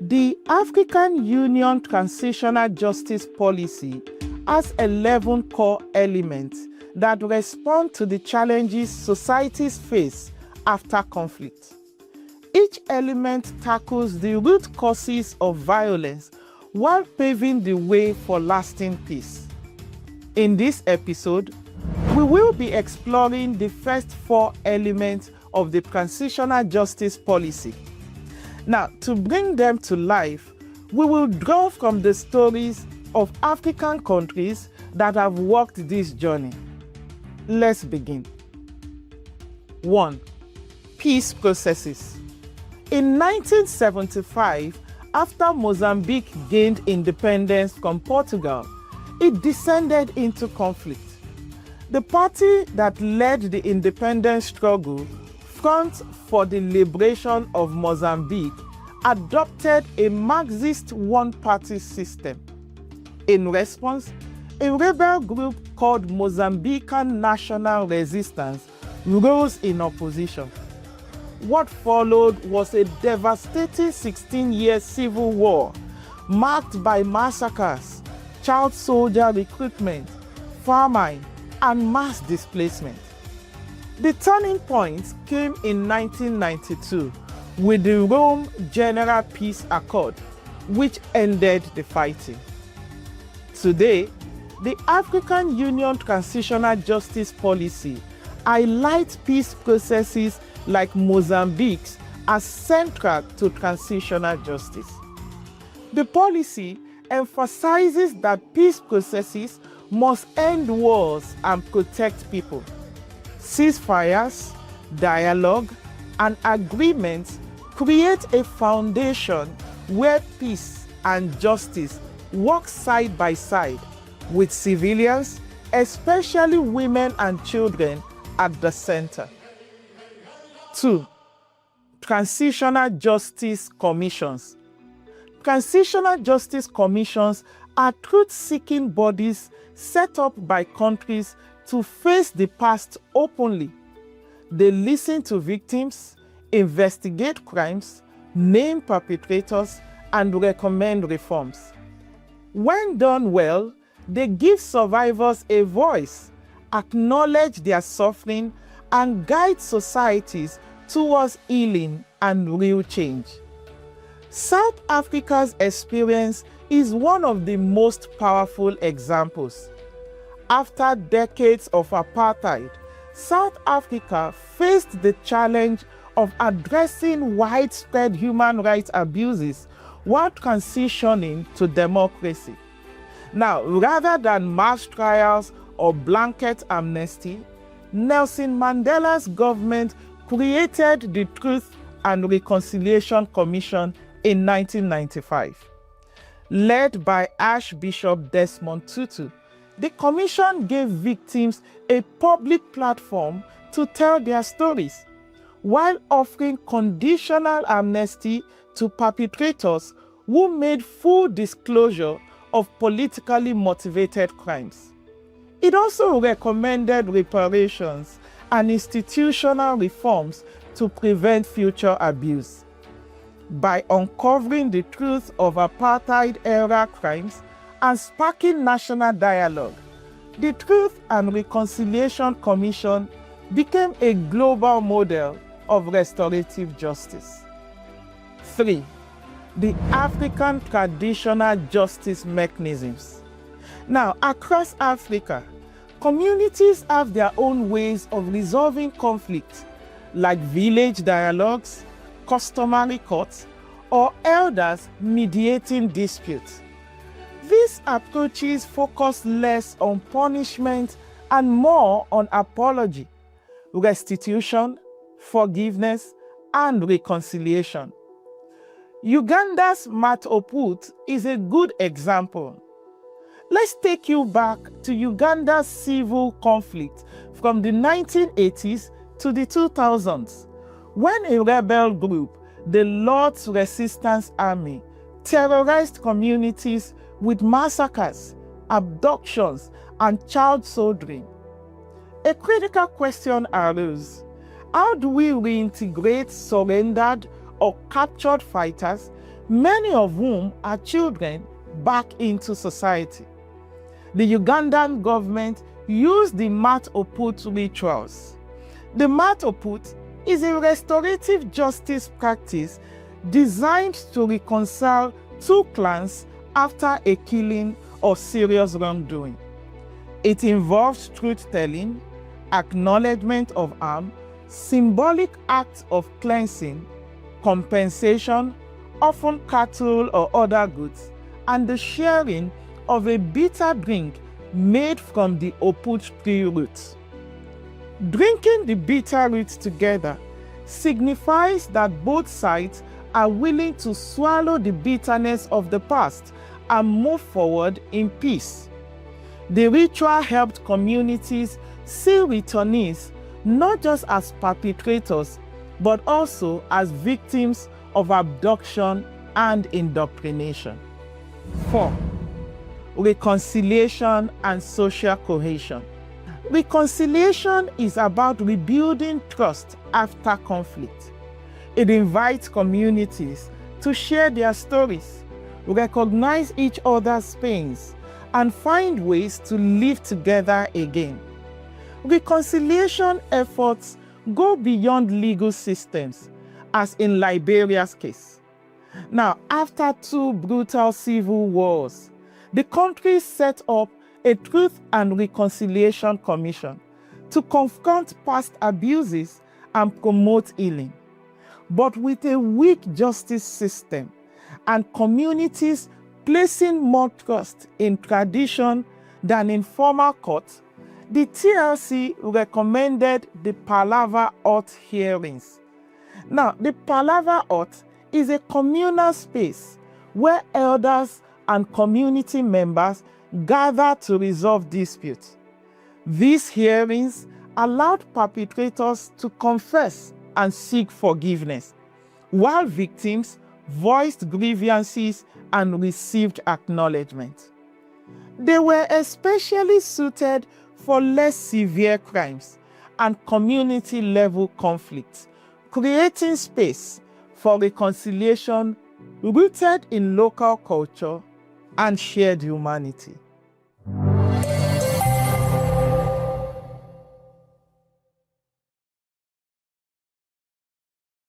The African Union Transitional Justice Policy has 11 core elements that respond to the challenges societies face after conflict. Each element tackles the root causes of violence while paving the way for lasting peace. In this episode, we will be exploring the first 4 elements of the Transitional Justice Policy. Now, to bring them to life, we will draw from the stories of African countries that have walked this journey. Let's begin. 1. Peace processes. In 1975, after Mozambique gained independence from Portugal, it descended into conflict. The party that led the independence struggle, Front for the Liberation of Mozambique, adopted a Marxist one-party system. In response, a rebel group called Mozambican National Resistance rose in opposition. What followed was a devastating 16-year civil war marked by massacres, child soldier recruitment, famine, and mass displacement. The turning point came in 1992 with the Rome General Peace Accord, which ended the fighting. Today, the African Union Transitional Justice Policy highlights peace processes like Mozambique's as central to transitional justice. The policy emphasizes that peace processes must end wars and protect people. Ceasefires, dialogue, and agreements create a foundation where peace and justice work side by side, with civilians, especially women and children, at the center. 2. Transitional Justice Commissions. Transitional Justice Commissions are truth-seeking bodies set up by countries to face the past openly. They listen to victims, investigate crimes, name perpetrators, and recommend reforms. When done well, they give survivors a voice, acknowledge their suffering, and guide societies towards healing and real change. South Africa's experience is one of the most powerful examples. After decades of apartheid, South Africa faced the challenge of addressing widespread human rights abuses while transitioning to democracy. Now, rather than mass trials or blanket amnesty, Nelson Mandela's government created the Truth and Reconciliation Commission in 1995. Led by Archbishop Desmond Tutu, the commission gave victims a public platform to tell their stories, while offering conditional amnesty to perpetrators who made full disclosure of politically motivated crimes. It also recommended reparations and institutional reforms to prevent future abuse. By uncovering the truth of apartheid-era crimes and sparking national dialogue, the Truth and Reconciliation Commission became a global model of restorative justice. 3. The African Traditional Justice Mechanisms. Now, across Africa, communities have their own ways of resolving conflict, like village dialogues, customary courts, or elders mediating disputes. These approaches focus less on punishment and more on apology, restitution, forgiveness, and reconciliation. Uganda's Matoput is a good example. Let's take you back to Uganda's civil conflict from the 1980s to the 2000s, when a rebel group, the Lord's Resistance Army, terrorized communities with massacres, abductions, and child soldering. A critical question arose: how do we reintegrate surrendered or captured fighters many of whom are children, back into society. The Ugandan government used the Mat Oput rituals. The Mat Oput is a restorative justice practice designed to reconcile two clans after a killing or serious wrongdoing. It involves truth-telling, acknowledgement of harm, symbolic acts of cleansing, compensation, often cattle or other goods, and the sharing of a bitter drink made from the Oput tree roots. Drinking the bitter roots together signifies that both sides are willing to swallow the bitterness of the past and move forward in peace. The ritual helped communities see returnees not just as perpetrators, but also as victims of abduction and indoctrination. 4. Reconciliation and social cohesion. Reconciliation is about rebuilding trust after conflict. It invites communities to share their stories, recognize each other's pains, and find ways to live together again. Reconciliation efforts go beyond legal systems, as in Liberia's case. Now, after 2 brutal civil wars, the country set up a Truth and Reconciliation Commission to confront past abuses and promote healing. But with a weak justice system and communities placing more trust in tradition than in formal court, the TLC recommended the Palaver Hut hearings. Now, the Palaver Hut is a communal space where elders and community members gather to resolve disputes. These hearings allowed perpetrators to confess and seek forgiveness, while victims voiced grievances and received acknowledgement. They were especially suited for less severe crimes and community-level conflicts, creating space for reconciliation rooted in local culture and shared humanity.